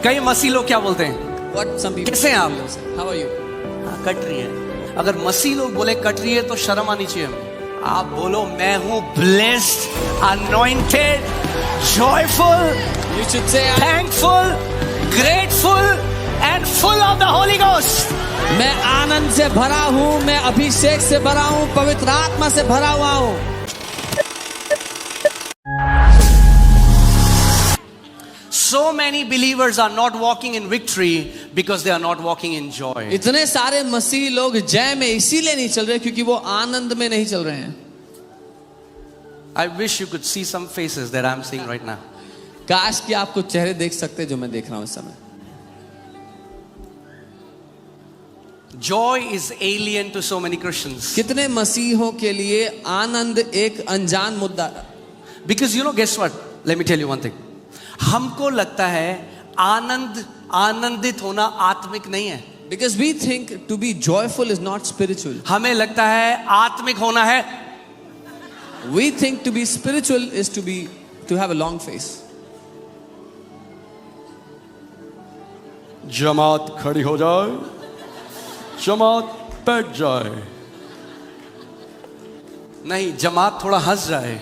कई मसीह लोग क्या बोलते हैं? What some people कैसे हैं आप? How are you? हाँ, कट रही है। अगर मसीह लोग बोले कट रही है तो शर्म आनी चाहिए हमें। आप बोलो मैं हूँ blessed, anointed, joyful, You should say thankful, grateful and full of the Holy Ghost. मैं आनंद से भरा हूँ, मैं अभिषेक से भरा हूँ, पवित्र आत्मा से भरा हुआ हूँ। So many believers are not walking in victory because they are not walking in joy. इतने सारे मसीह लोग जय में इसीलिए नहीं चल रहे क्योंकि वो आनंद में नहीं चल रहे हैं। I wish you could see some faces that I'm seeing right now. काश कि आप कुछ चेहरे देख सकते जो मैं देख रहा हूँ इस समय। Joy is alien to so many Christians. कितने मसीहों के लिए आनंद एक अनजान मुद्दा। Because you know, guess what? Let me tell you one thing. हमको लगता है आनंदित होना आत्मिक नहीं है। Because we think to be joyful is not spiritual. हमें लगता है आत्मिक होना है। We think to be spiritual is to have a long face. जमात खड़ी हो जाए, जमात बैठ जाए। नहीं, जमात थोड़ा हंस जाए।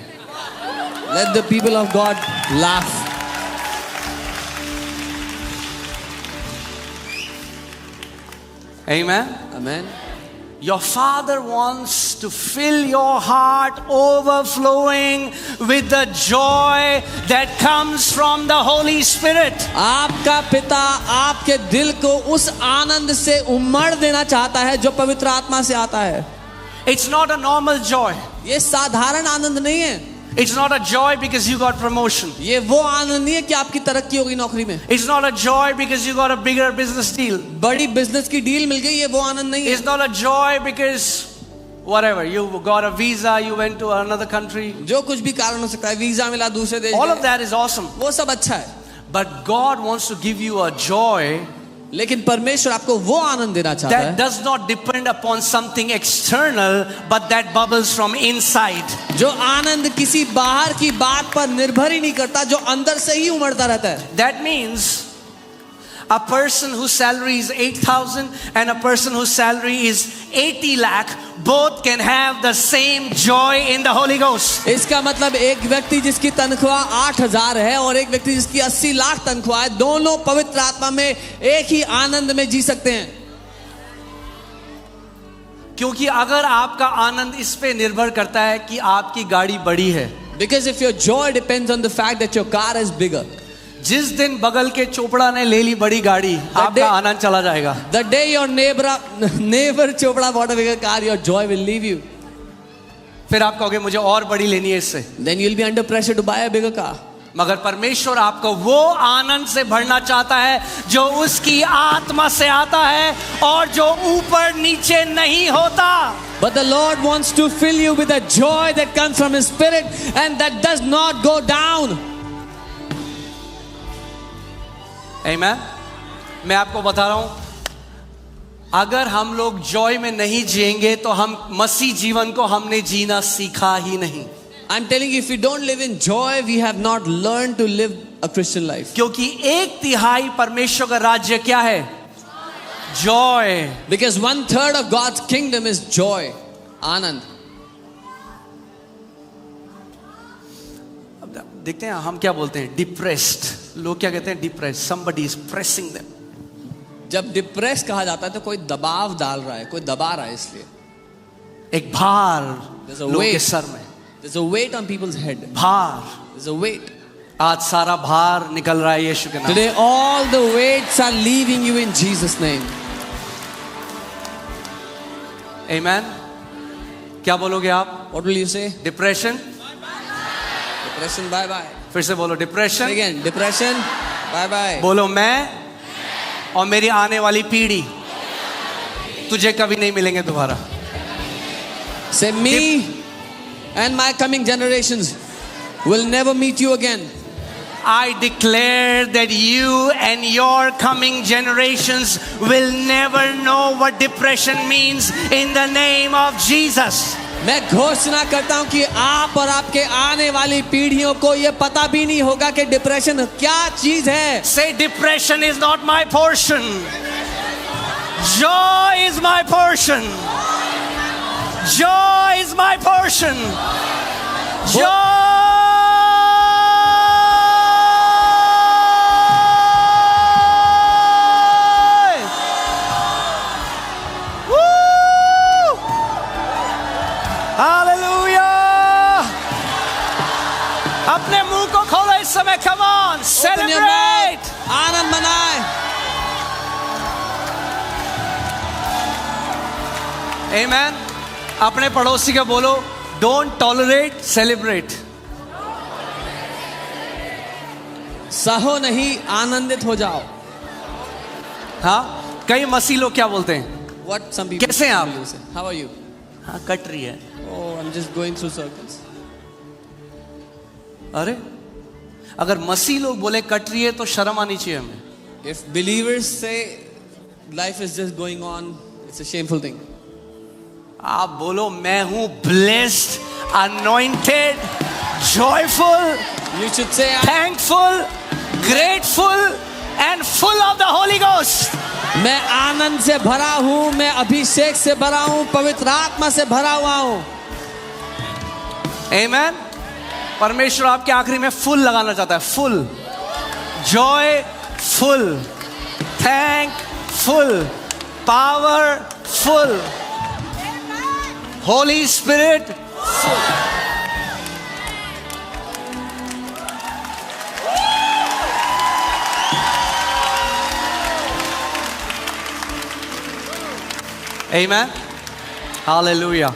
Let the people of God laugh. Amen. Amen. Your Father wants to fill your heart overflowing with the joy that comes from the Holy Spirit. आपका पिता आपके दिल को उस आनंद से उमड़ देना चाहता है जो पवित्र आत्मा से आता है। It's not a normal joy. ये साधारण आनंद नहीं है। It's not a joy because you got promotion. ये वो आनंद नहीं है कि आपकी तरक्की होगी नौकरी में। It's not a joy because you got a bigger business deal. बड़ी बिजनेस की डील मिल गई, ये वो आनंद नहीं है। It's not a joy because whatever, you got a visa, you went to another country. जो कुछ भी कारण हो सकता है, वीजा मिला दूसरे देश All में, of that is awesome. वो सब अच्छा है। But God wants to give you a joy लेकिन परमेश्वर आपको वो आनंद देना चाहता that है does not depend upon something external, but that bubbles from inside. जो आनंद किसी बाहर की बात पर निर्भर ही नहीं करता, जो अंदर से ही उमड़ता रहता है। That means a person whose salary is 8,000 and a person whose salary is 80 lakh both can have the same joy in the Holy Ghost. इसका मतलब एक व्यक्ति जिसकी तनख्वाह 8,000 है और एक व्यक्ति जिसकी 80 लाख तनख्वाह है, दोनों पवित्र आत्मा में एक ही आनंद में जी सकते हैं। क्योंकि अगर आपका आनंद इस पे निर्भर करता है कि आपकी गाड़ी बड़ी है, Because if your joy depends on the fact that your car is bigger, जिस दिन बगल के चोपड़ा ने ले ली बड़ी गाड़ी, आपका आनंद चला जाएगा। the day your neighbor Chopra bought a bigger car, your joy will leave you. फिर आप कहोगे मुझे और बड़ी लेनी है इससे। Then you'll be under pressure to buy a bigger car. मगर परमेश्वर आपको वो आनंद से भरना चाहता है जो उसकी आत्मा से आता है और जो ऊपर नीचे नहीं होता। But the Lord wants to fill you with a joy that comes from His Spirit and that does not go down. Amen. मैं आपको बता रहा हूं, अगर हम लोग जॉय में नहीं जिएंगे तो हम मसीह जीवन को हमने जीना सीखा ही नहीं। I'm telling you, if we don't live in joy, we have not learned to live a Christian life. क्योंकि 1/3 परमेश्वर का राज्य क्या है? Joy. Because 1/3 of God's kingdom is joy, आनंद। अब देखते हैं हम क्या बोलते हैं, डिप्रेस्ड। लोग क्या कहते हैं? Depressed, somebody is pressing them. जब डिप्रेस कहा जाता है तो कोई दबाव डाल रहा है, कोई दबा रहा है, इसलिए एक भार There's a लोग के weight. सर में, there's a weight on people's head. भार। There's a weight. आज सारा भार निकल रहा है यीशु के नाम। Today all the weights are leaving you in Jesus' name. Amen. क्या बोलोगे आप? What will you say? Depression. Depression, bye bye. फिर से बोलो depression. Again, depression, bye bye. बोलो मैं और मेरी आने वाली पीढ़ी तुझे कभी नहीं मिलेंगे दोबारा। Say me and my coming generations will never meet you again. I declare that you and your coming generations will never know what depression means in the name of Jesus. मैं घोषणा करता हूं कि आप और आपके आने वाली पीढ़ियों को यह पता भी नहीं होगा कि डिप्रेशन क्या चीज है. Say, depression is not my portion. Joy is my portion. Joy is my portion. Joy. Hallelujah. अपने मुंह को खोलो इस समय. Come on, Open your mouth. celebrate. आनंद मनाएं. Amen. अपने पड़ोसी को बोलो, don't tolerate, celebrate. सहो नहीं, आनंदित हो जाओ. हाँ, कई मसीह लोग क्या बोलते हैं? What some people कैसे हैं आप? will say. How are you? हाँ, कट रही है. Oh, I'm just going through circles. अरे, अगर मसीह लोग बोले कट रही है तो शर्म आनी चाहिए हमें. If believers say life is just going on, it's a shameful thing. आप बोलो, मैं हूं blessed, anointed, joyful, You should say thankful, grateful and full of the Holy Ghost. मैं आनंद से भरा हूं, मैं अभिषेक से भरा हूं, पवित्र आत्मा से भरा हुआ हूं. Amen. परमेश्वर आपके आखिरी में फुल लगाना चाहता है. Full Joy, full thank, full power, full Holi spirit. Amen. Hallelujah.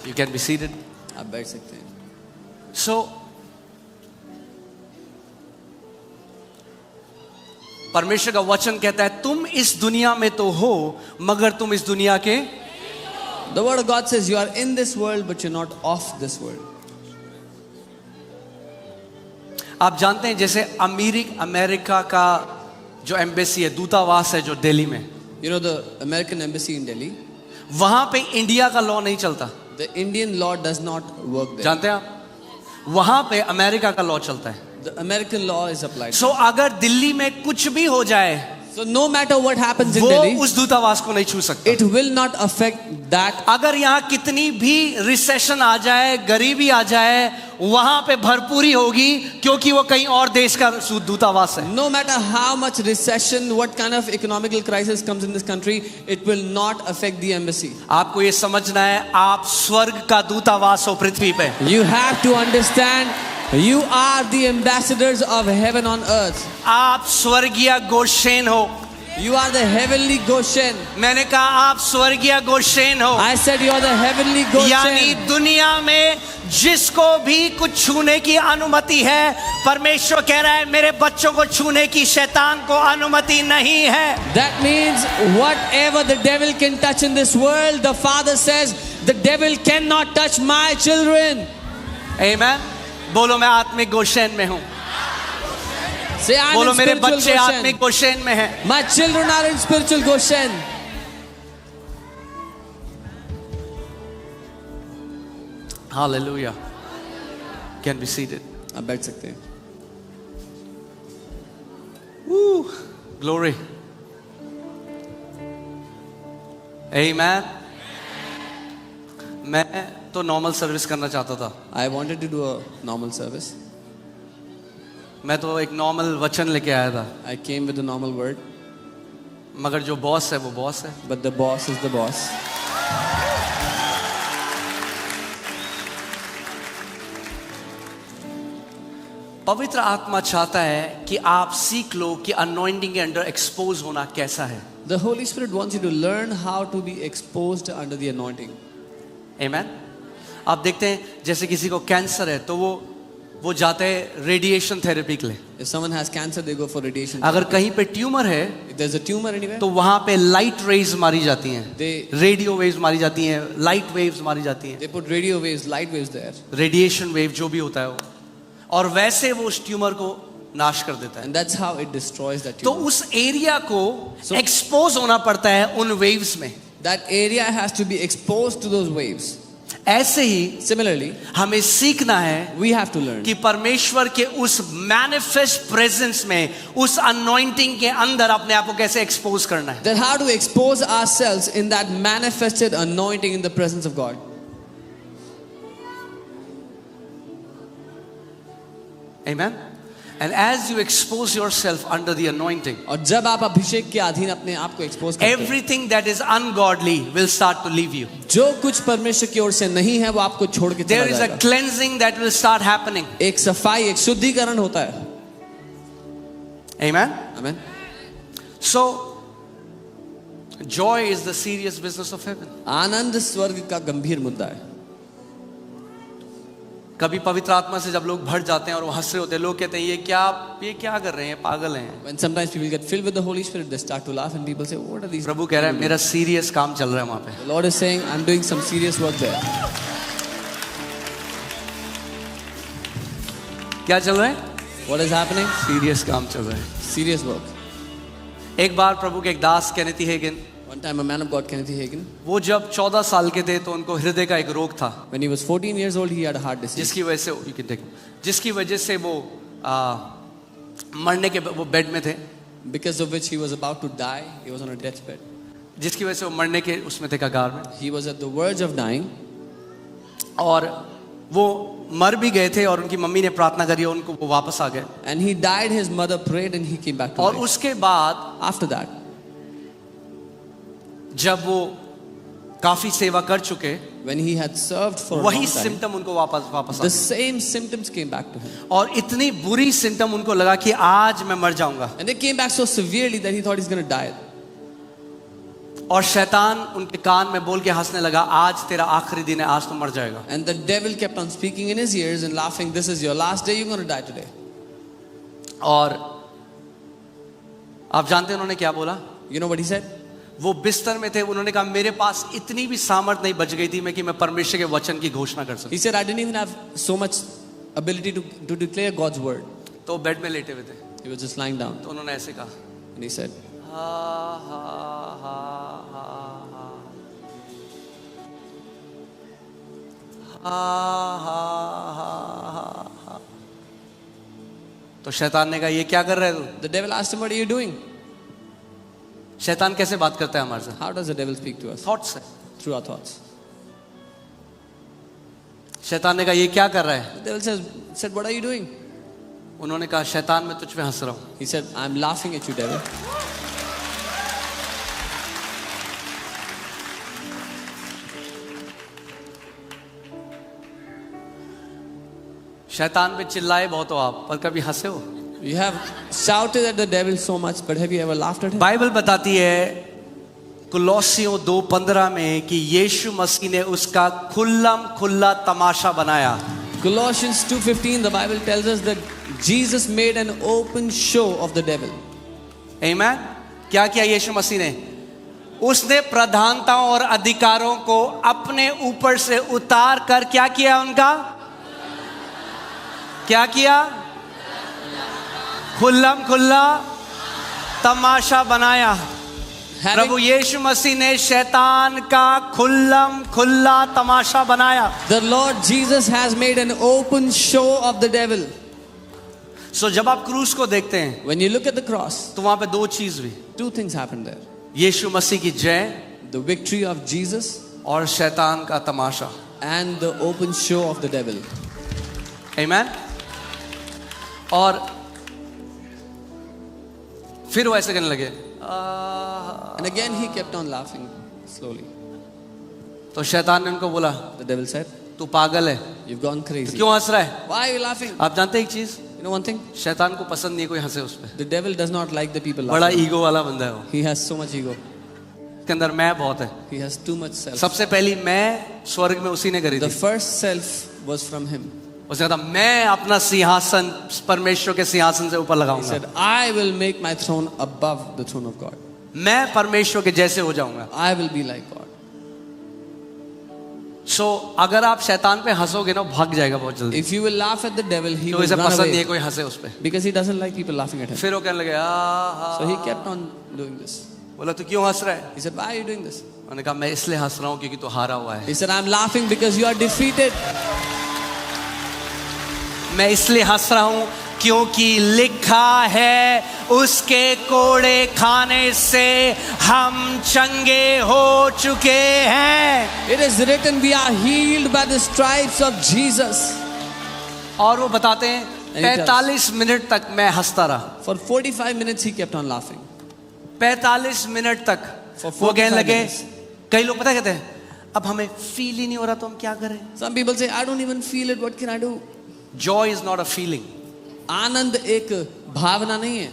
You can be seated. आप बैठ सकते हैं. So, परमेश्वर का वचन कहता है, तुम इस दुनिया में तो हो मगर तुम इस दुनिया के. The word of God says you are in this world but you're not of this world. आप जानते हैं जैसे अमेरिका का जो एम्बेसी है, दूतावास है जो दिल्ली में, You know the American embassy in Delhi? वहां पे इंडिया का लॉ नहीं चलता. The Indian law does not work there. जानते हैं आप, वहां पे अमेरिका का लॉ चलता है. The American law is applied. सो अगर दिल्ली में कुछ भी हो जाए, So no matter what happens in वो Delhi, उस दूतावास को नहीं छू सकता. it will not affect that. अगर यहाँ कितनी भी रिसेशन आ जाए, गरीबी आ जाए, वहां पे भरपूरी होगी क्योंकि वो कहीं और देश का दूतावास है. No matter how much recession, what kind of economical crisis comes in this country, it will not affect the embassy. आपको ये समझना है, आप स्वर्ग का दूतावास हो पृथ्वी पे. You have to understand, you are the ambassadors of heaven on earth. आप स्वर्गीय गोशेन हो. You are the heavenly Goshen. मैंने कहा आप स्वर्गीय गोशेन हो. I said you are the heavenly Goshen. यानी दुनिया में जिसको भी कुछ छूने की अनुमति है, परमेश्वर कह रहा है मेरे बच्चों को छूने की शैतान को अनुमति नहीं है. That means whatever the devil can touch in this world, the Father says the devil cannot touch my children. Amen. बोलो मैं आत्मिक गोशेन में हूँ. Say I'm बोलो in मेरे spiritual बच्चे आत्मिक Goshen. गोशेन में हैं. My children are in spiritual Goshen. Hallelujah. Can be seated. आप बैठ सकते हैं. Woo. Glory. Amen. मैं तो नॉर्मल सर्विस करना चाहता था. I wanted to do a normal service. मैं तो एक नॉर्मल वचन लेके आया था. I came with a normal word, मगर जो बॉस है वो बॉस है. but the boss is the boss. पवित्र आत्मा चाहता है कि आप सीख लो कि अनॉइंटिंग के अंडर एक्सपोज होना कैसा है. The Holy Spirit wants you to learn how to be exposed under the anointing. Amen. आप देखते हैं जैसे किसी को कैंसर है तो वो जाते हैं रेडिएशन थेरेपी के लिए. If someone has cancer, they go for radiation. अगर कहीं पे ट्यूमर है If there's a tumor anywhere, तो वहां पे लाइट रेज मारी जाती हैं, They- रेडियो वेव्स मारी जाती हैं, लाइट वेव्स मारी जाती हैं, they put radio waves, light waves there, radiation wave जो भी होता है वो, और वैसे वो उस ट्यूमर को नाश कर देता है. and that's how it destroys that तो tumor. उस एरिया को So- एक्सपोज होना पड़ता है उन वेव्स में. That area has to be exposed to those waves. ऐसे ही Similarly, हमें सीखना है we have to learn कि परमेश्वर के उस मैनिफेस्ट प्रेजेंस में, उस अनॉइंटिंग के अंदर अपने आप को कैसे एक्सपोज करना है. that how to expose ourselves in that manifested anointing in the presence of God. Amen. And as you expose yourself under the anointing, और जब आप अभिषेक के अधीन अपने आप को एक्सपोज करते हैं, everything that is ungodly will start to leave you. जो कुछ परमेश्वर की ओर से नहीं है वो आपको छोड़ के चला There is a जाएगा. cleansing that will start happening. एक सफाई, एक शुद्धिकरण होता है. Amen. Amen. So, joy is the serious business of heaven. आनंद स्वर्ग का गंभीर मुद्दा है. कभी पवित्र आत्मा से जब लोग भर जाते हैं और वो हंस रहे होते हैं, लोग कहते हैं ये क्या कर रहे हैं, पागल हैं. When sometimes people get filled with the Holy Spirit, they start to laugh and people say, "What are these?" प्रभु कह रहा है मेरा सीरियस काम चल रहा है वहां पे. The Lord is saying, "I'm doing some serious work there." क्या चल रहा है? What is happening? सीरियस काम चल रहा है. Serious work. एक बार प्रभु के एक दास केनेथी Hagin, One time, a man of God, Kenneth Hagin, वो जब 14 साल के थे तो उनको हृदय का एक रोग था, when he was 14 years old, he had a heart disease. जिसकी वजह से वो मरने के वो बेड में थे, Because of which he was about to die. He was on a deathbed. जिसकी वजह से वो मरने के उसमें थे कगार में, He was at the verge of dying. और वो मर भी गए थे और उनकी मम्मी ने प्रार्थना करी और उनको वो वापस आ गए. And he died, his mother prayed and he came back to और life. उसके बाद After that, जब वो काफी सेवा कर चुके, when he had served for a वही long time, सिम्टम उनको वापस आ the गए. same symptoms came back to him. और इतनी बुरी सिम्टम उनको लगा कि आज मैं मर जाऊंगा. And they came back so severely that he thought he's going to die. और शैतान उनके कान में बोल के हंसने लगा, आज तेरा आखिरी दिन है, आज तो मर जाएगा. And the devil kept on speaking in his ears and laughing, "This is your last day, you're going to die today." और आप जानते हैं उन्होंने क्या बोला? You know what he said? वो बिस्तर में थे, उन्होंने कहा मेरे पास इतनी भी सामर्थ नहीं बच गई थी मैं कि मैं परमेश्वर के वचन की घोषणा कर सकूं. He said, "I didn't even have so much ability to declare God's word." तो वो बेड में लेटे हुए थे, He was just lying down तो उन्होंने ऐसे कहा, and he said, हा हा हा हा हा हा हा हा. तो शैतान ने कहा ये क्या कर रहे हो तू? the devil asked him, "What are you doing?" शैतान कैसे बात करता है हमारे साथ? How does the devil speak to us? Thoughts से. Through our thoughts. शैतान ने कहा ये क्या कर रहा है? The devil said, "What are you doing?" उन्होंने कहा शैतान मैं तुझ पे हंस रहा हूं. He said, "I'm laughing at you, devil." शैतान पे चिल्लाए बहुत हो आप, पर कभी हंसे हो? You have shouted at the devil so much, but have you ever laughed at him? Bible बताती है कुलोसियों 2:15 में कि यीशु मसीह ने उसका खुल्ला तमाशा बनाया. Colossians 2:15, the Bible tells us that Jesus made an open show of the devil. आमेन. क्या किया यीशु मसीह ने? उसने प्रधानताओं और अधिकारों को अपने ऊपर से उतार कर क्या किया? उनका क्या किया? खुल्ला तमाशा बनाया. प्रभु यीशु मसीह ने शैतान का खुल्ला तमाशा बनाया. The Lord Jesus has made an open show of the devil. So जब आप क्रूस को देखते हैं When you look at the cross, तो वहां पे दो चीज हुई. two things happened there. यीशु मसीह की जय The victory of Jesus और शैतान का तमाशा. and the open show of the devil. आमेन. और फिर वो ऐसे करने लगे. And again he kept on laughing slowly. तो शैतान ने उनको बोला The devil said, तू पागल है, "You've gone crazy. क्यों हंस रहा है? Why are you laughing?" आप जानते हैं एक चीज, You know one thing? शैतान को पसंद नहीं है कोई हंसे उस पे. The devil does not like the people बड़ा laughing. ईगो वाला बंदा है वो. He has so much ego. उसके अंदर मैं बहुत है. He has too much self. सबसे पहली मैं स्वर्ग में उसी ने करी The थी. first self was from him. उसने कहा मैं अपना सिंहासन परमेश्वर के सिंहासन से ऊपर He लगाऊंगा. said, "I will make my throne above the throne of God. मैं परमेश्वर के जैसे हो जाऊंगा. I will be like God." सो अगर आप शैतान पे हंसोगे ना भाग जाएगा बहुत जल्दी. If you will laugh at the devil, he तो will इसे run पसंद नहीं है away कोई हंसे उस पे. because he doesn't like people laughing at him. फिर वो कहने लगे So he kept on doing this. बोला तू क्यों हंस रहा है? He said, why are you doing this? मैंने कहा मैं इसलिए हंस रहा हूँ क्योंकि तू हारा हुआ है. He said, I'm laughing because you are defeated. मैं इसलिए हंस रहा हूँ क्योंकि लिखा है उसके कोड़े खाने से हम चंगे हो चुके हैं. It is written, we are healed by the stripes of Jesus. और वो बताते हैं 45 मिनट तक मैं हंसता रहा. For 45 minutes he kept on laughing. 45 minute तक For वो कहने 45 लगे. minutes. कई लोग पता कहते हैं अब हमें फील ही नहीं हो रहा तो हम क्या करें? Some people say, I don't even feel it, what can I do? Joy is not a feeling. आनंद एक भावना नहीं है.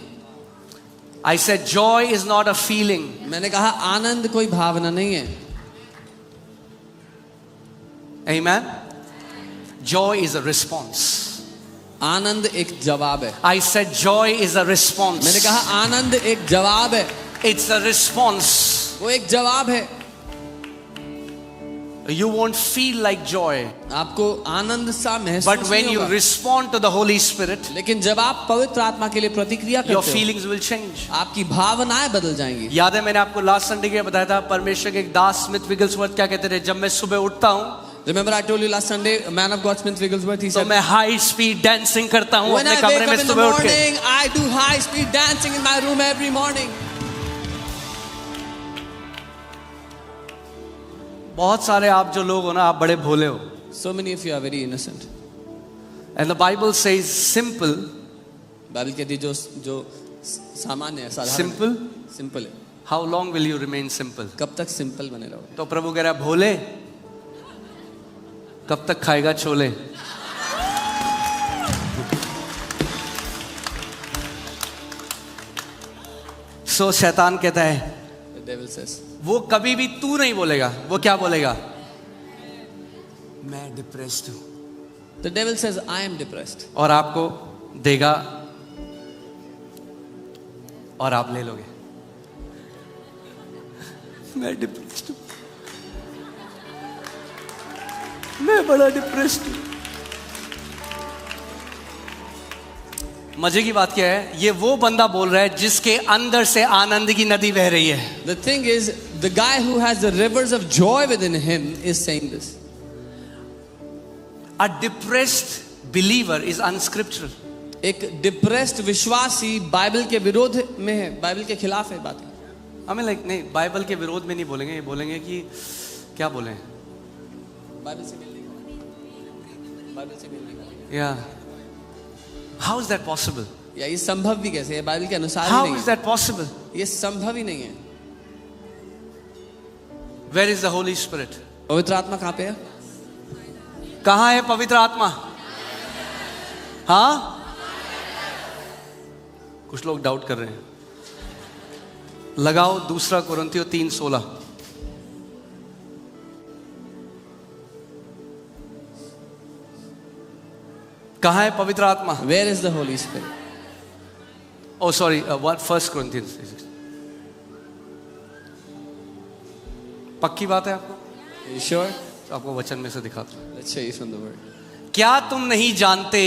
I said joy is not a feeling. मैंने कहा आनंद कोई भावना नहीं है. Amen. Joy is a response. आनंद एक जवाब है. I said joy is a response. मैंने कहा आनंद एक जवाब है. It's a response. वो एक जवाब है. You won't feel like joy, आपको आनंद सा महसूस but when नहीं you होगा. respond to the Holy Spirit, लेकिन जब आप पवित्र आत्मा के लिए प्रतिक्रिया your करते हो, feelings will change. आपकी भावनाएं बदल जाएंगी. याद है मैंने आपको लास्ट संडे के बताया था परमेश्वर के एक दास स्मिथ विगल्सवर्थ क्या कहते थे, जब मैं सुबह उठता हूँ Remember I told you last Sunday, a man of God Smith Wigglesworth, he तो said, मैं हाई स्पीड डांसिंग करता हूँ when अपने I कमरे wake में up in the सुबह उठ के. morning, I do high speed dancing in my room every morning. बहुत सारे आप जो लोग हो ना, आप बड़े भोले हो. So many of you are very innocent. And the Bible says simple. Bible कहती है जो सामान्य है, साधारण Simple. सिंपल है. How long will you remain simple? कब तक सिंपल बने रहो? तो प्रभु कह रहा है भोले कब तक खाएगा छोले. सो शैतान कहता है The devil says, वो कभी भी तू नहीं बोलेगा. वो क्या बोलेगा? मैं डिप्रेस्ड हूं. the devil says, I am depressed. और आपको देगा और आप ले लोगे. मैं डिप्रेस्ड हूं, मैं बड़ा डिप्रेस्ड हूं. मजे की बात क्या है, ये वो बंदा बोल रहा है जिसके अंदर से आनंद की नदी बह रही है. The thing is, the guy who has the rivers of joy within him is saying this. A depressed believer is unscriptural. एक डिप्रेस्ड विश्वासी बाइबल के विरोध में है, बाइबल के खिलाफ है बात. हमें नहीं बाइबल के विरोध में नहीं बोलेंगे, ये बोलेंगे कि क्या बोले, बाइबल से मिलने का, बाइबल से मिलने का. या हाउ इज दैट पॉसिबल? या ये संभव भी कैसे है? बाइबल के अनुसार ही हाउ नहीं इज है. That possible? ये संभव ही नहीं है. Where is the holy spirit? पवित्र आत्मा कहाँ पे है? कहाँ है पवित्र आत्मा? हाँ, कुछ लोग डाउट कर रहे हैं. लगाओ दूसरा कोरिन्थियों 3:16. कहाँ है पवित्र आत्मा? Where is the Holy Spirit? Oh sorry, what? 1 Corinthians. पक्की बात है आपको? Are you sure? आपको वचन में से दिखाता हूं. Let's show you from the word. क्या तुम नहीं जानते?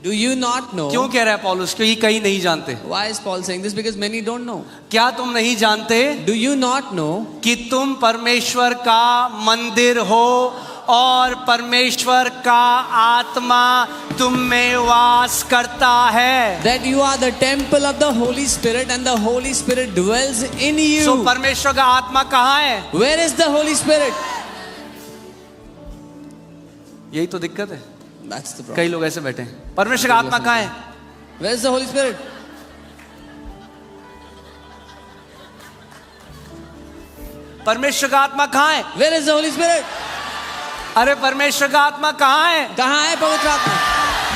Do you not know? क्यों कह रहा है पौलुस? क्योंकि कई नहीं जानते. Why is Paul saying this? Because many don't know. क्या तुम नहीं जानते Do you not know कि तुम परमेश्वर का मंदिर हो और परमेश्वर का आत्मा तुम में वास करता है? that you are the temple of the Holy Spirit and the Holy Spirit dwells in you? So परमेश्वर का आत्मा कहाँ है? Where is the Holy Spirit? यही तो दिक्कत है. That's the problem. कई लोग ऐसे बैठे हैं. परमेश्वर का आत्मा कहाँ है? Where is the Holy Spirit? परमेश्वर का आत्मा कहाँ है? Where is the Holy Spirit? अरे परमेश्वर का आत्मा कहाँ है? कहाँ है पवित्र आत्मा?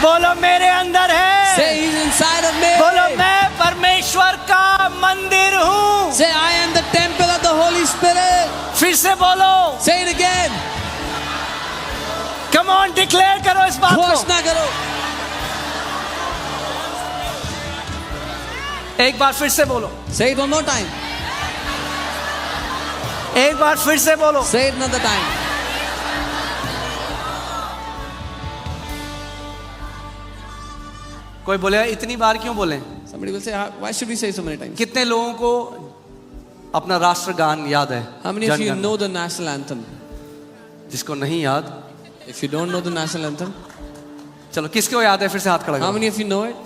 बोलो मेरे अंदर है. Say he's inside of me. बोलो मैं परमेश्वर का मंदिर हूँ. Say I am the temple of the Holy Spirit. फिर से बोलो. Say it again. Come on, declare करो इस बात को. घोषणा करो. एक बार फिर से बोलो. Say it one more time. एक बार फिर से बोलो. Say it another time. कोई बोलेगा इतनी बार क्यों बोले? Somebody will say, why should we say so many times? कितने लोगों को अपना राष्ट्रगान याद है? How many of you Jana Gana. know the national anthem? जिसको नहीं याद, If you don't know the national anthem, चलो किसको याद है फिर से हाथ खड़ा how करो। many of you know it?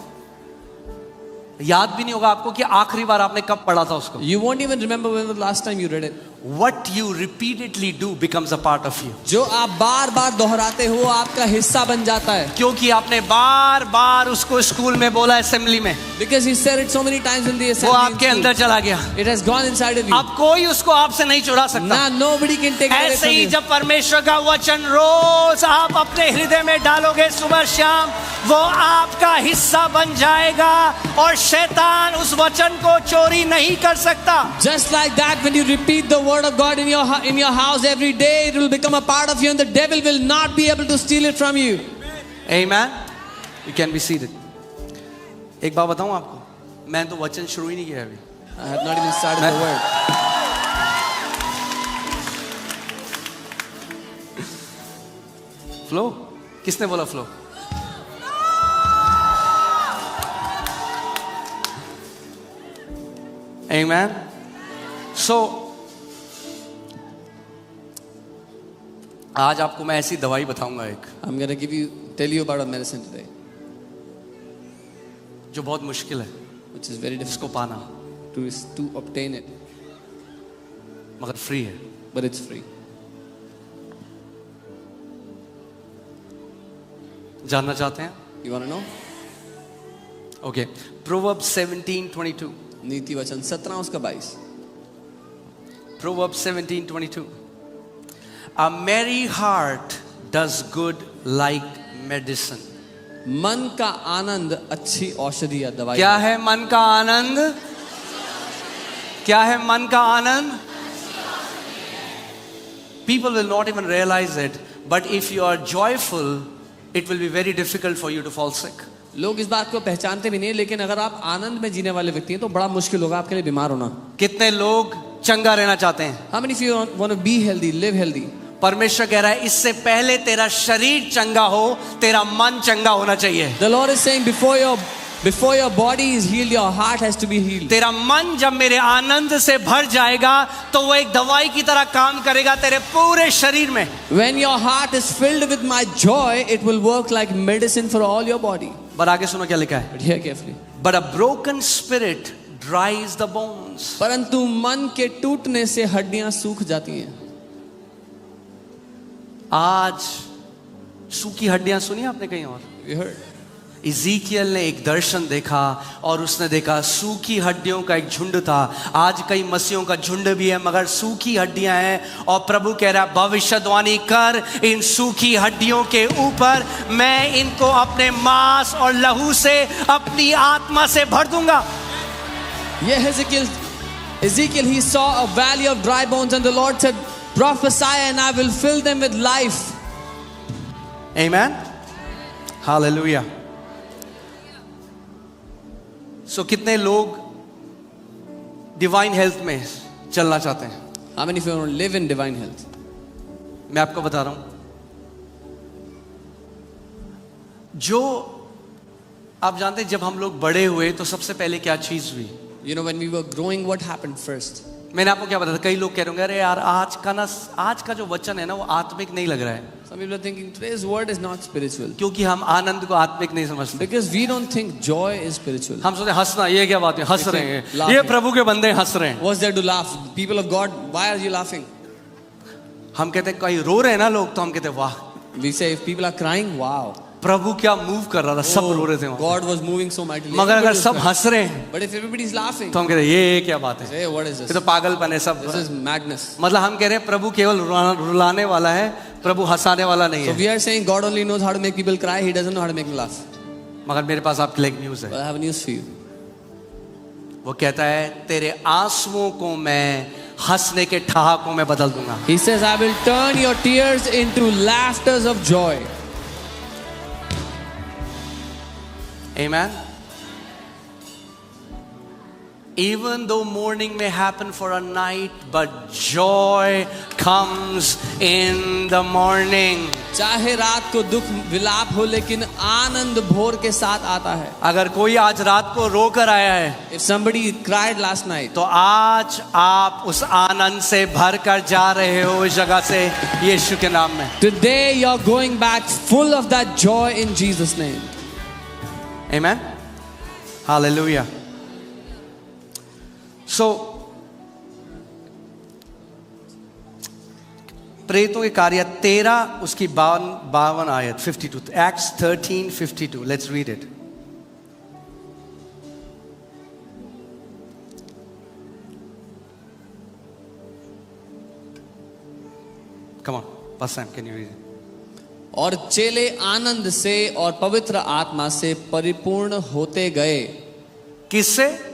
याद भी नहीं होगा आपको कि आखिरी बार आपने कब पढ़ा था उसको। You won't even remember when was the last time you read it. What you repeatedly do becomes a part of you. जो आप बार बार दोहराते हो आपका हिस्सा बन जाता है. क्योंकि आपने बार बार उसको स्कूल में बोला, असेंबली में, Because he said it so many times in the वो assembly. आपके अंदर चला गया। It has gone inside of you. अब कोई उसको आपसे नहीं चुरा सकता। Now nobody can take it away ऐसे from ही you. जब परमेश्वर का वचन रोज आप अपने हृदय में डालोगे सुबह शाम, वो आपका हिस्सा बन जाएगा और शैतान उस वचन को चोरी नहीं कर सकता। Just like that, when you repeat the word of God in your house every day, it will become a part of you, and the devil will not be able to steal it from you. Amen. You can be seated. एक बात बताऊं आपको, मैं तो वचन शुरू ही नहीं किया अभी। I have not even started the word. Flow, किसने बोला फ्लो? Amen. So, आज आपको मैं ऐसी दवाई बताऊंगा एक, I'm going to tell you about a medicine today, जो बहुत मुश्किल है which is very इसको difficult पाना, to obtain it, मगर फ्री है। but it's free. जानना चाहते हैं? You want to know? Okay. Proverbs 17:22. नीति वचन 17 उसका 22. Proverbs 17:22. A merry heart does good like medicine. मन का आनंद अच्छी औषधि या दवाई. क्या है मन का आनंद? क्या है मन का आनंद? People will not even realize it, but if you are joyful, it will be very difficult for you to fall sick. लोग इस बात को पहचानते भी नहीं, लेकिन अगर आप आनंद में जीने वाले व्यक्ति हैं तो बड़ा मुश्किल होगा आपके लिए बीमार होना. कितने लोग चंगा रहना चाहते हैं? How many of you want to be healthy, live healthy? परमेश्वर कह रहा है इससे पहले तेरा शरीर चंगा हो, तेरा मन चंगा होना चाहिए। The Lord is saying before your body is healed, your heart has to be healed. तेरा मन जब मेरे आनंद से भर जाएगा तो वो एक दवाई की तरह काम करेगा तेरे पूरे शरीर में। When your heart is filled with my joy, it will work like medicine for all your body. पर आगे सुनो क्या लिखा है? But hear carefully. But a broken spirit dries the bones. परंतु मन के टूटने से हड्डियां सूख जाती हैं. आज सूखी हड्डियां सुनी आपने कहीं और? You heard? इज़ीकियल ने एक दर्शन देखा और उसने देखा सूखी हड्डियों का एक झुंड था। आज कई मसीहों का झुंड भी है मगर सूखी हड्डियां हैं और प्रभु कह रहा है भविष्यवाणी कर इन सूखी हड्डियों के ऊपर, मैं इनको अपने मांस और लहू से अपनी आत्मा से भर दूंगा। Yeah, Ezekiel, he saw a valley of dry bones, and the Lord said, prophesy and I will fill them with life. Amen. Hallelujah. So कितने लोग डिवाइन हेल्थ में चलना चाहते हैं? How many of you want to live in divine health? मैं आपको बता रहा हूं, जो आप जानते हैं जब हम लोग बड़े हुए तो सबसे पहले क्या चीज हुई? You know, when we were growing, what happened first? मैंने आपको क्या बताया? कई लोग कह रहे होंगे अरे यार आज का जो वचन है ना वो आत्मिक नहीं लग रहा है। Some people are thinking today's word is not spiritual. क्योंकि हम आनंद को आत्मिक नहीं समझते। Because we don't think joy is spiritual. हम सोचते हंसना, ये क्या बात है, हंस रहे हैं, laughing. ये प्रभु के बंदे हंस रहे हैं। What's there to laugh? People of God, why are you laughing? हम कहते हैं कहीं रो रहे हैं ना लोग तो हम कहते हैं वाह, We say if people are crying, wow. प्रभु क्या मूव कर रहा था, सब रो रहे थे वहाँ। God was moving so mightily. मगर अगर Everybody was सब crying. हंस रहे हैं But if everybody is laughing, तो हम कहते हैं ये क्या बात है, say what is ये this? तो पागलपन है सब। This is madness. मतलब हम कह रहे हैं प्रभु केवल रुलाने वाला है, प्रभु हंसाने वाला नहीं So है। we are saying God only knows how to make people cry. He doesn't know how to make them laugh. मगर मेरे पास आपके लिए एक न्यूज़ है। But I have news for you. वो कहता है तेरे आंसुओं को मैं हंसने के ठहाकों में बदल दूंगा। He says, I will turn your tears into laughters of joy. Amen. Even though mourning may happen for a night, but joy comes in the morning. चाहे रात को दुख विलाप हो, लेकिन आनंद भोर के साथ आता है. अगर कोई आज रात को रो कर आया है, If somebody cried last night, तो आज आप उस आनंद से भर कर जा रहे हो इस जगह से, यीशु के नाम में. today you're going back full of that joy in Jesus' name. Amen. Hallelujah. So, प्रेरितों के कार्य 13 उसकी 52 आयत 52, Acts 13:52. Let's read it. Come on, Pastor Sam, can you read it? और चेले आनंद से और पवित्र आत्मा से परिपूर्ण होते गए. किससे?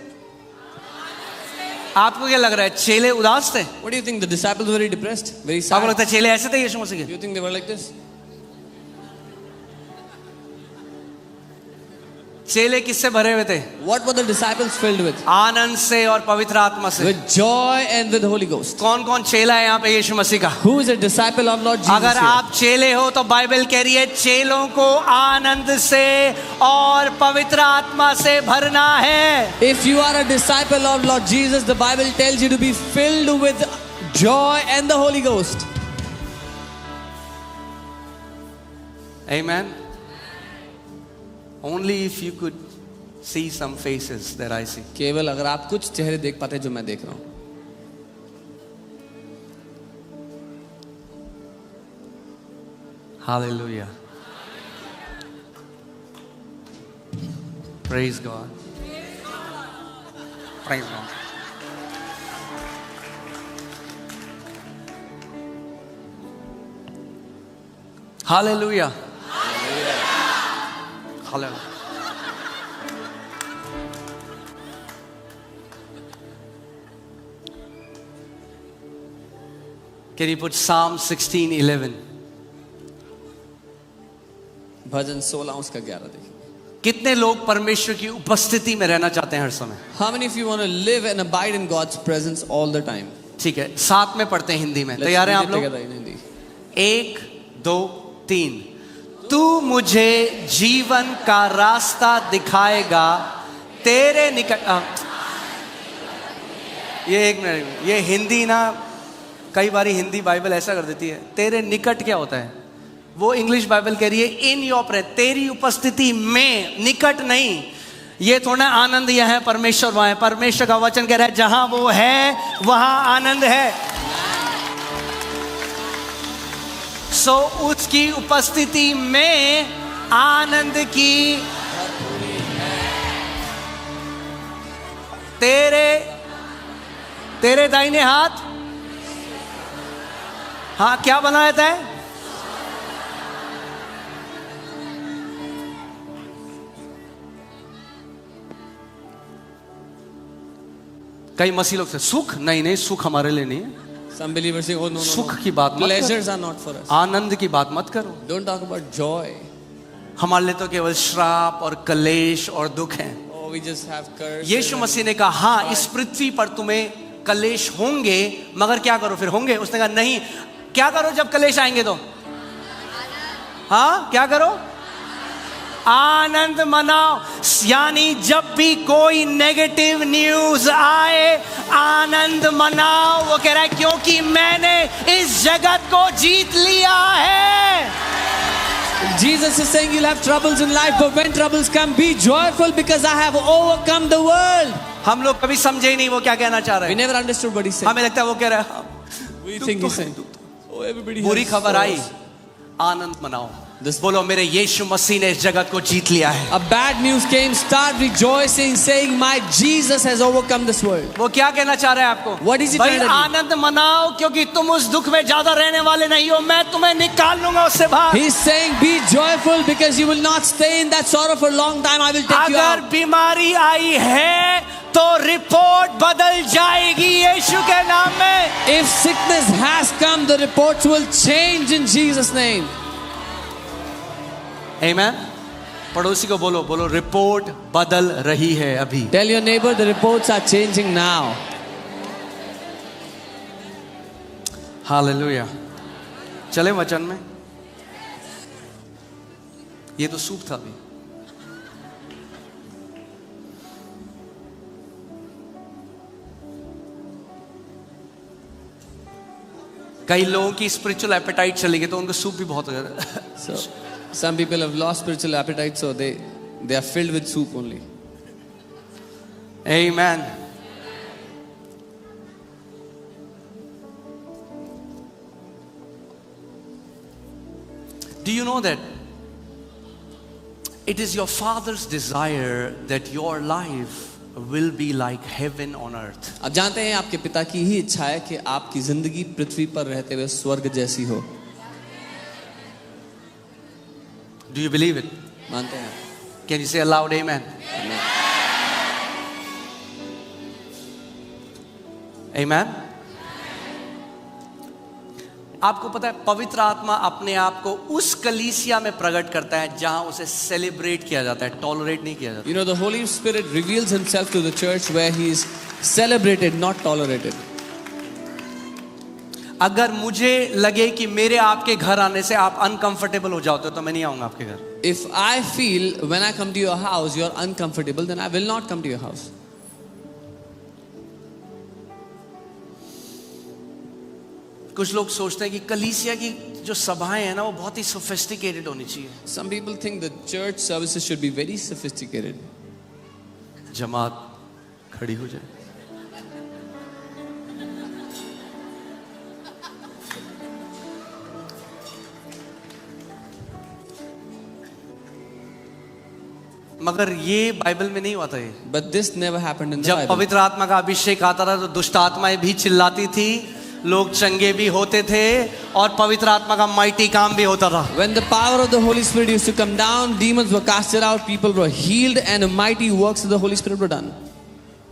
आपको क्या लग रहा है? चेले उदास थे? What do you think? The disciples were very depressed, very आपको sad. लगता है चेले ऐसे थे यीशु मसीह Do के? you think they were like this? चेले किससे भरे हुए थे? What were the disciples filled with? आनंद से और पवित्र आत्मा से. With joy and with the Holy Ghost. कौन कौन चेला है यहाँ पे यीशु मसीह का? Who is a disciple of Lord Jesus अगर here? आप चेले हो तो बाइबल कह रही है चेलों को आनंद से और पवित्र आत्मा से भरना है. If you are a disciple of Lord Jesus, the Bible tells you to be filled with joy and the Holy Ghost. Amen. Only if you could see some faces that I see. केवल अगर आप कुछ चेहरे देख पाते जो मैं देख रहा हूँ. Hallelujah. Praise God. Praise God. Hallelujah. Hallelujah. Can you put Psalm 16:11? भजन 16 उसका 11 देखिए. कितने लोग परमेश्वर की उपस्थिति में रहना चाहते हैं हर समय? How many of you want to live and abide in God's presence all the time? ठीक है, साथ में पढ़ते हैं हिंदी में. Let's तैयार हैं read आप it लोग? together in Hindi. 1 2 3. तू मुझे जीवन का रास्ता दिखाएगा, तेरे निकट. ये एक मिनट, ये हिंदी ना कई बारी हिंदी बाइबल ऐसा कर देती है. तेरे निकट क्या होता है? वो इंग्लिश बाइबल कह रही है इन योर प्रेजेंस, तेरी उपस्थिति में, निकट नहीं. ये थोड़ा आनंद यह है, परमेश्वर वहां है. परमेश्वर का वचन कह रहा है जहां वो है वहां आनंद है. सो उसकी उपस्थिति में आनंद की. तेरे दाहिने हाथ, हाँ क्या बना रहता है? कई मसीह लोग से सुख नहीं, सुख हमारे लिए नहीं है. Some believers say, oh no, सुख की बात मत pleasures करो, are not for us. आनंद की बात मत करो. Don't talk about joy. हमारे लिए तो केवल श्राप और कलेश और दुख है. Oh, we just have curse. यीशु मसीह ने कहा हाँ इस पृथ्वी पर तुम्हें कलेश होंगे, मगर क्या करो फिर? होंगे. उसने कहा नहीं. क्या करो जब कलेश आएंगे तो? हाँ क्या करो? आनंद मनाओ. यानी जब भी कोई नेगेटिव न्यूज आए आनंद मनाओ. वो कह रहा है क्योंकि मैंने इस जगत को जीत लिया है. Jesus is saying you'll have troubles in life, but when troubles come, be joyful because I have overcome the world. हम लोग कभी समझे ही नहीं वो क्या कहना चाह रहे We हैं. never understood what he said. हमें लगता है वो कह रहा है We think he's saying, oh, everybody बुरी has खबर आई, sorrows. आनंद मनाओ. बोलो मेरे यीशु मसीह ने इस जगत को जीत लिया है. A bad news came, start rejoicing, saying, my Jesus has overcome this world. वो क्या कहना चाह रहा है आपको? What is he भाई trying to do? आनंद मनाओ क्योंकि तुम उस दुख में ज्यादा रहने वाले नहीं हो. मैं तुम्हें निकाल लूंगा उससे बाहर. He's saying, be joyful because you will not stay in that sorrow for a long time. I will take you अगर out. बीमारी आई है तो रिपोर्ट बदल जाएगी यीशु के नाम में. If sickness has come, the reports will change in Jesus' name. Amen. पड़ोसी को बोलो, बोलो रिपोर्ट बदल रही है अभी। Tell your neighbor the reports are changing now. Hallelujah. चले वचन में। ये तो सूप था अभी। कई लोगों की स्पिरिचुअल एपेटाइट चली गई तो उनको सूप भी बहुत हो जाता है। So some people have lost spiritual appetite, so they are filled with soup only. Amen. Do you know that it is your Father's desire that your life will be like heaven on earth? आप जानते हैं आपके पिता की ही इच्छा है कि आपकी जिंदगी पृथ्वी पर रहते हुए स्वर्ग जैसी हो। Do you believe it? मानते हैं? Can you say aloud amen? Amen. आपको पता है पवित्र आत्मा अपने आप को उस कलीसिया में प्रकट करता है जहां उसे सेलिब्रेट किया जाता है, टॉलरेट नहीं किया जाता। You know, the Holy Spirit reveals himself to the church where he is celebrated, not tolerated. अगर मुझे लगे कि मेरे आपके घर आने से आप अनकंफर्टेबल हो जाते हो तो मैं नहीं आऊंगा आपके घर। If I feel when I come to your house you are uncomfortable, then I will not come to your house. कुछ लोग सोचते हैं कि कलीसिया की जो सभाएं हैं ना वो बहुत ही सोफिस्टिकेटेड होनी चाहिए। Some people think the church services should be very sophisticated. जमात खड़ी हो जाए। मगर ये बाइबल में नहीं हुआ था ये। But this never happened in the जब Bible. पवित्र आत्मा का अभिषेक आता था तो दुष्ट आत्माएं भी चिल्लाती थी, लोग चंगे भी होते थे और पवित्र आत्मा का माइटी काम भी होता था। When the power of the Holy Spirit used to come down, demons were casted out, people were healed, and mighty works of the Holy Spirit were done.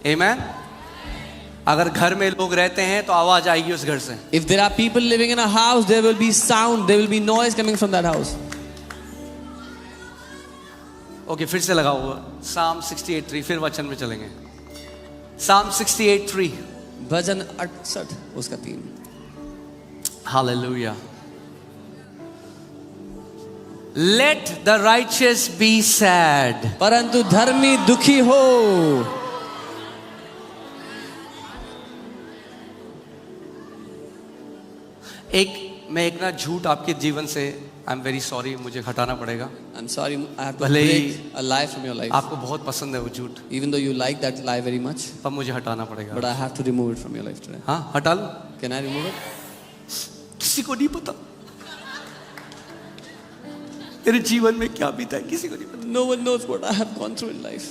Amen. अगर घर में लोग रहते हैं तो आवाज आएगी उस घर से। If there are people living in a house, there will be sound, there will be noise coming from that house. Okay, फिर से लगाओ Psalm 68:3, फिर वचन में चलेंगे। Psalm 68:3। भजन 68 उसका 3। Hallelujah. Let the righteous be sad. परंतु धर्मी दुखी हो। मैं एक ना झूठ आपके जीवन से, आई एम वेरी सॉरी, मुझे हटाना पड़ेगा। I'm sorry, I have to भले ही break a lie from your life. आपको बहुत पसंद है वो झूठ, Even though you like that lie very much, पर मुझे हटाना पड़ेगा। but I have to remove it from your life today. हाँ, हटा लो। Can I remove it? किसी को नहीं पता तेरे जीवन में क्या बीता है, किसी को नहीं पता। No one knows what I have gone through in life.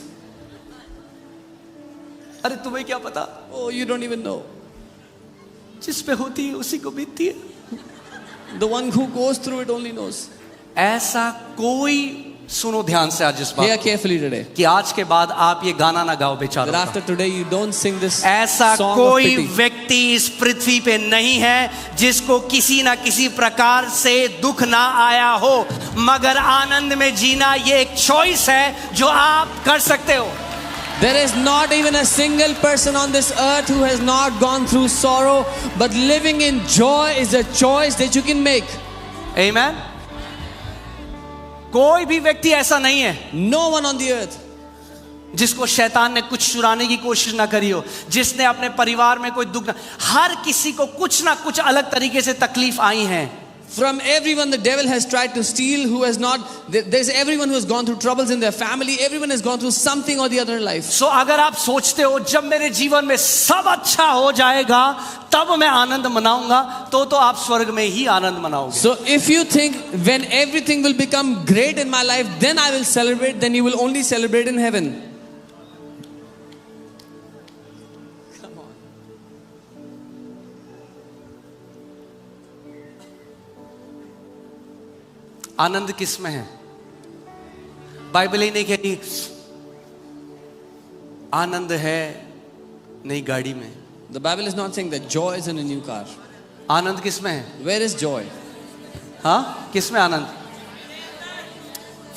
अरे तुम्हें क्या पता, Oh, you don't even know. जिस पे होती है उसी को बीतती है। The one who goes through it only knows. ऐसा कोई, सुनो ध्यान से आज इस Hear बात carefully today. कि आज के बाद आप ये गाना ना गाओ That बेचारों का। after today you don't sing this ऐसा song of कोई pity. व्यक्ति इस पृथ्वी पे नहीं है जिसको किसी ना किसी प्रकार से दुख ना आया हो, मगर आनंद में जीना ये एक चॉइस है जो आप कर सकते हो। There is not even a single person on this earth who has not gone through sorrow, but living in joy is a choice that you can make. Amen. कोई भी व्यक्ति ऐसा नहीं है No one on the earth जिसको शैतान ने कुछ चुराने की कोशिश ना करी हो, जिसने अपने परिवार में कोई दुख ना, हर किसी को कुछ ना कुछ अलग तरीके से तकलीफ आई है। From everyone the devil has tried to steal, who has not. There's everyone who has gone through troubles in their family. Everyone has gone through something or the other in life. So अगर आप सोचते हो जब मेरे जीवन में सब अच्छा हो जाएगा तब मैं आनंद मनाऊंगा, तो आप स्वर्ग में ही आनंद मनाओगे। So if you think when everything will become great in my life, then I will celebrate, then you will only celebrate in heaven. Come on. आनंद किस में है? बाइबल ही नहीं कहती आनंद है नई गाड़ी में। The Bible is not saying that joy is in a new car. आनंद किस में है? Where is joy? हाँ, किस में आनंद?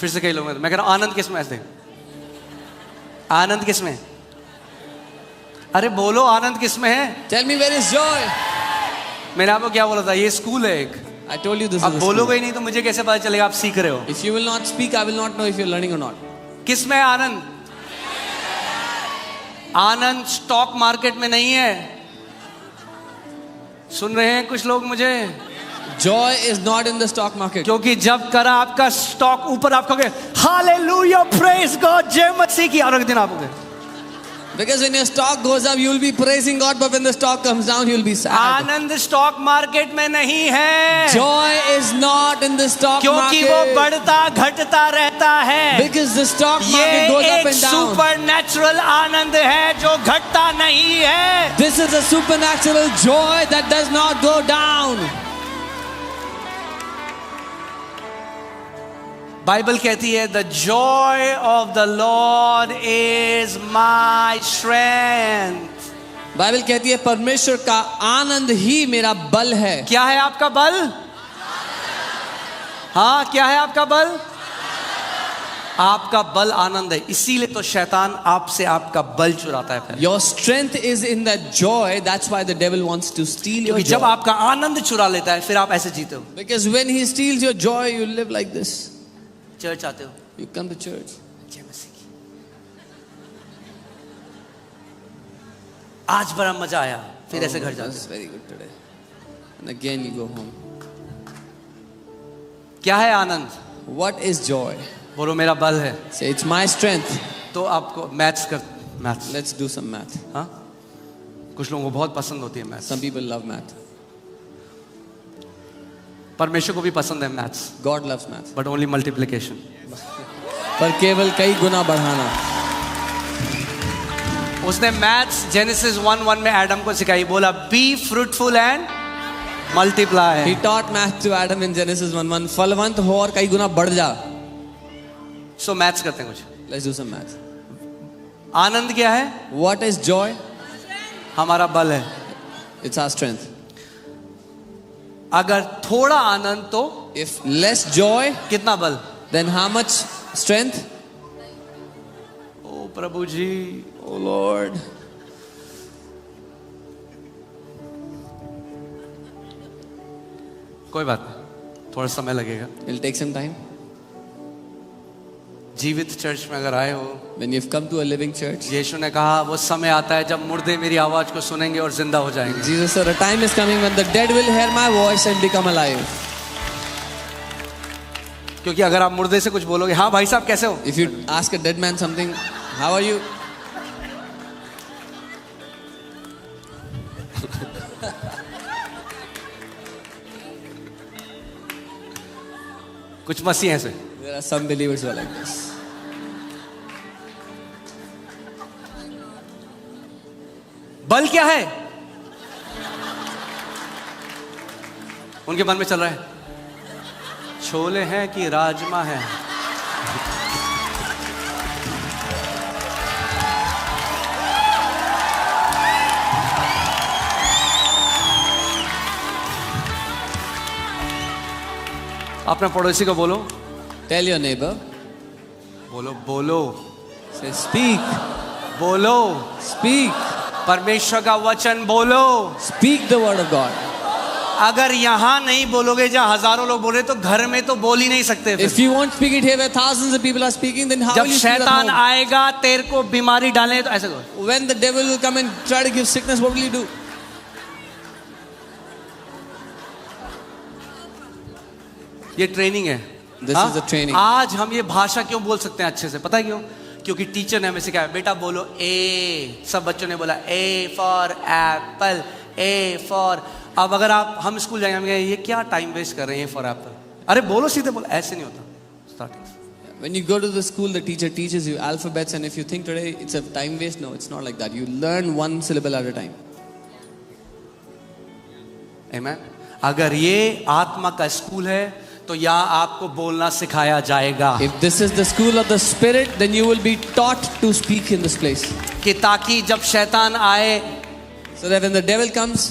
फिर से कई लोग मैं कह रहा हूं आनंद किस में? ऐसे आनंद किस में? अरे बोलो आनंद किस में है? Tell me, where is joy? मैंने आपको क्या बोला था? ये स्कूल है एक। I told you this अब is a school. बोलोगे ही नहीं तो मुझे कैसे पता चलेगा आप सीख रहे हो? If you will not speak, I will not know if you're learning or not. किस में है आनंद? आनंद स्टॉक मार्केट में नहीं है। सुन रहे हैं कुछ लोग मुझे? Joy is not in the stock market. क्योंकि जब करा आपका स्टॉक ऊपर, आप कहोगे हालेलुया प्रेज गॉड जय मसीह की, और अगले दिन आप कहोगे Because when your stock goes up, you will be praising God, but when the stock comes down, you will be sad. Anand stock market में नहीं है। Joy is not in the stock क्योंकि वो market. बढ़ता घटता रहता है। Because the stock ये market goes up एक and down. सुपर नेचुरल आनंद है जो घटता नहीं है। This is a supernatural joy that does not go down. Bible कहती है the Joy of the Lord is my strength. Bible कहती है परमेश्वर का आनंद ही मेरा बल है। क्या है आपका बल? हाँ, क्या है आपका बल? आपका बल आनंद है। इसीलिए तो शैतान आपसे आपका बल चुराता है फिर। Your strength is in that joy. That's why the devil wants to steal your क्योंकि जब joy. आपका आनंद चुरा लेता है फिर आप ऐसे जीते हो। Because when he steals your joy, you live like this. Church आते हो, You come to church. जय मसीह की, आज बड़ा मजा आया, फिर ऐसे घर जाते That's very good today. And again you go home. हो। क्या है आनंद? What is joy? बोलो मेरा बल है। Say it's my strength. तो आपको maths Let's do some math. हाँ, कुछ लोगों को बहुत पसंद होती है maths. Some people love math. परमेश्वर को भी पसंद है maths, God loves math. But only multiplication. पर केवल कई गुना बढ़ाना। उसने मैथ्स जेनेसिस 1:1 में एडम को सिखाई, बोला be fruitful and multiply. He taught math to Adam in Genesis 1:1. फलवंत हो और कई गुना बढ़ जा। सो मैथ्स करते हैं कुछ। Let's do some math. आनंद क्या है? What is joy? हमारा बल है। It's our strength. अगर थोड़ा आनंद तो If less joy, कितना बल? then how much strength? O Prabhu ji, Oh Lord. कोई बात नहीं, थोड़ा समय लगेगा। It'll take some time. जीवित चर्च में अगर आए हो, When you've come to a living church, यीशु ने कहा वो समय आता है जब मुर्दे मेरी आवाज को सुनेंगे और जिंदा हो जाएंगे। Jesus said, a time is coming when the dead will hear my voice and become alive. क्योंकि अगर आप मुर्दे से कुछ बोलोगे, हाँ भाई साहब कैसे हो, If you ask a dead man something, how are you? कुछ मसीह हैं ऐसे। There are some believers who are like this. बल क्या है? उनके मन में चल रहा है छोले हैं कि राजमा है। अपने पड़ोसी को बोलो, Tell your neighbor, बोलो बोलो say, speak, बोलो, speak, परमेश्वर का वचन बोलो। speak the word of God. अगर यहाँ नहीं बोलोगे जहाँ हजारों लोग बोल रहे तो घर में तो बोल ही नहीं सकते फिर। If you won't speak it here where thousands of people are speaking, then how जब will you speak at शैतान home? आएगा तेरे को बीमारी डालने तो ऐसे करो, When the devil will come and try to give sickness, what will you do? ये ट्रेनिंग है। This हाँ? is a training. आज हम ये भाषा क्यों बोल सकते हैं अच्छे से, पता है क्यों? क्योंकि टीचर ने हमें सिखाया, बेटा बोलो ए, सब बच्चों ने बोला A for Apple, A for. अब अगर आप हम स्कूल जाएंगे, हम कहेंगे, ये क्या टाइम वेस्ट कर रहे हैं फॉर एप्पल, अरे बोलो सीधे बोलो, ऐसे नहीं होता starting. When you go to the school, the teacher teaches you alphabets, and if you think today it's a time waste, no, it's not like that. You learn one syllable at a time. आमेन। अगर ये आत्मा का school है तो यहाँ आपको बोलना सिखाया जाएगा, If this is the school of the Spirit, then you will be taught to speak in this place. कि ताकि जब शैतान आए, So that when the devil comes,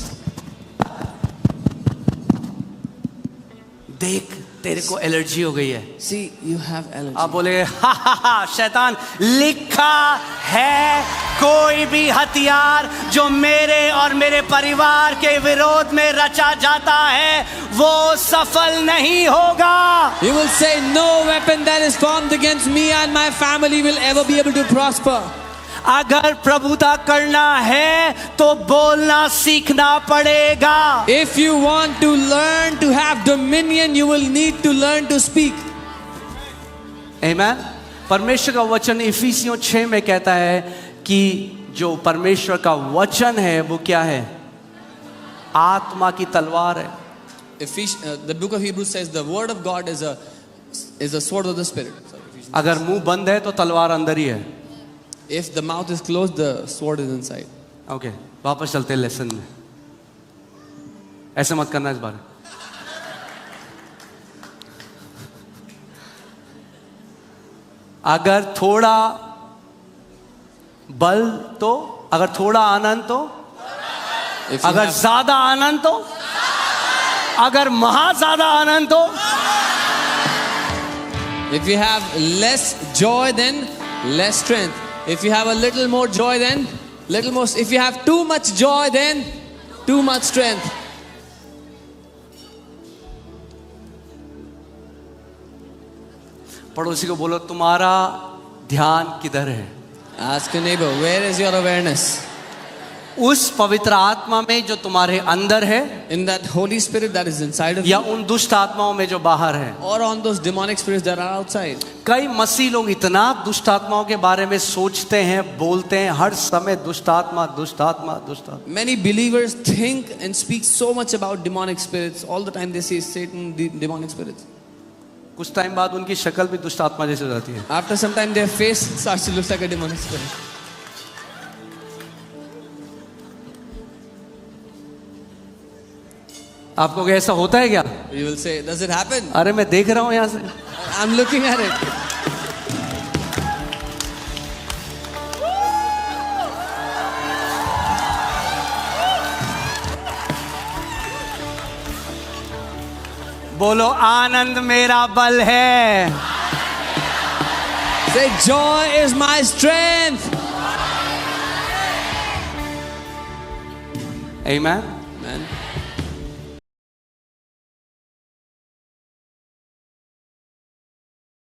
देख तेरे को एलर्जी हो गई है। See, you have allergy. आप बोले हा हा हा शैतान, लिखा है कोई भी हथियार जो मेरे और मेरे परिवार के विरोध में रचा जाता है वो सफल नहीं होगा। You will say, no weapon that is formed against me and my family will ever be able to prosper. अगर प्रभुता करना है तो बोलना सीखना पड़ेगा। If you want to learn to have dominion, you will need to learn to speak. आमेन। परमेश्वर का वचन इफिसियों 6 में कहता है कि जो परमेश्वर का वचन है वो क्या है? आत्मा की तलवार है। The book of Hebrews says the word of God is a sword of the spirit. अगर मुंह बंद है तो तलवार अंदर ही है। If the mouth is closed, the sword is inside. Okay, वापस चलते हैं लेसन में। ऐसे मत करना इस बार। अगर थोड़ा बल तो, अगर थोड़ा आनंद तो, अगर ज्यादा आनंद तो, अगर महा ज्यादा आनंद तो, if you have less joy, then less strength. If you have a little more joy, then little more. If you have too much joy, then too much strength. पड़ोसी को बोलो तुम्हारा ध्यान किधर है? Ask your neighbor, where is your awareness? उस पवित्र आत्मा में जो तुम्हारे अंदर है, In that Holy Spirit that is inside of या you, उन दुष्ट आत्माओं में जो बाहर है। or on those demonic spirits that are outside. कई मसीह लोग इतना दुष्ट आत्माओं के बारे में सोचते हैं, बोलते हैं, हर समय दुष्ट आत्मा दुष्ट आत्मा दुष्ट आत्मा। Many believers think and speak so much about demonic spirits. All the time they say Satan, demonic spirits. कुछ टाइम बाद उनकी शक्ल भी दुष्ट आत्मा जैसे हो जाती है। After some time their face starts to look like a demonic spirit. आपको ऐसा होता है क्या? You will say, does it happen? अरे मैं देख रहा हूं यहां से। I'm looking at it. बोलो आनंद मेरा बल है। Say, joy is my strength. Amen. Man.